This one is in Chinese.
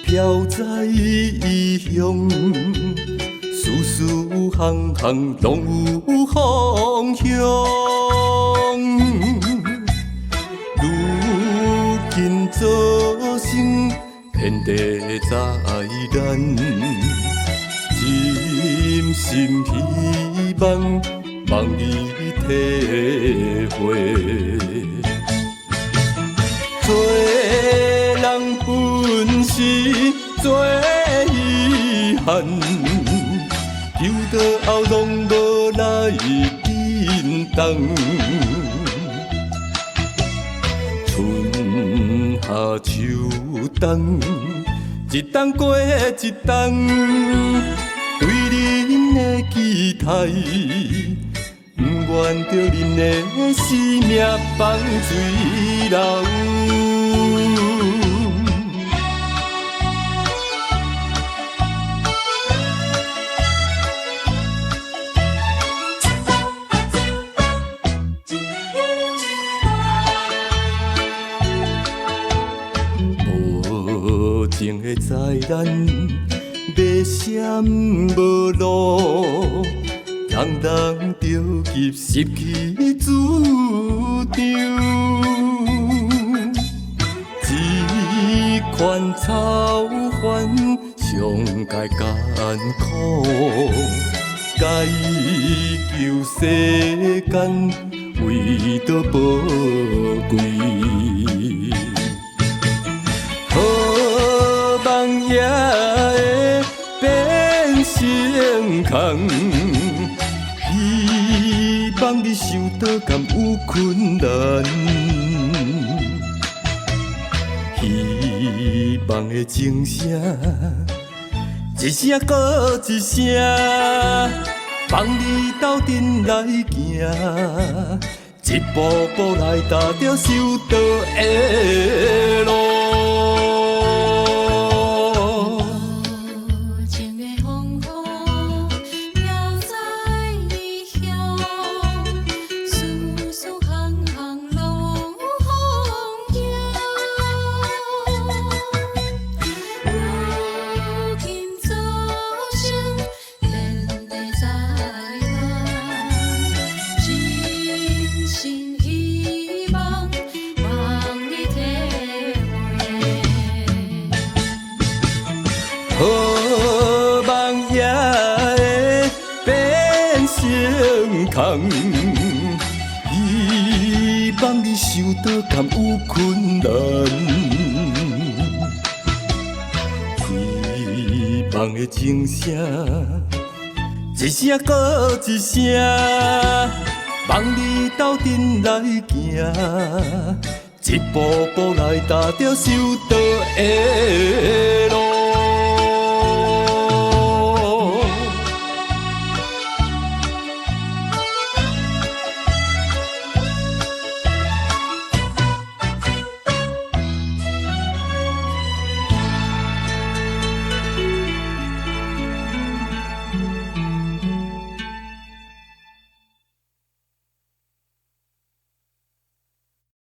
飘在异乡，丝丝行行拢有方向。如今做声遍地在咱，真心希望望你体会。做人本是做遗憾，求到后拢无来紧动。春夏秋冬，一冬过一冬，对恁的期待，不愿着恁的生命放水流。无情的灾难，迷闪无路，人人着急失去主张。这款操烦上该艰苦，该求世间为着宝贵。好梦也会变成空，希望你受到敢有困难，希望的钟声，一声搁一声，望你斗阵来行，一步步来踏着修道的路。好梦也会变成空，希望你受到敢有困难，希望的钟声，一声搁一声，望你斗阵来行，一步步来踏着修道的路。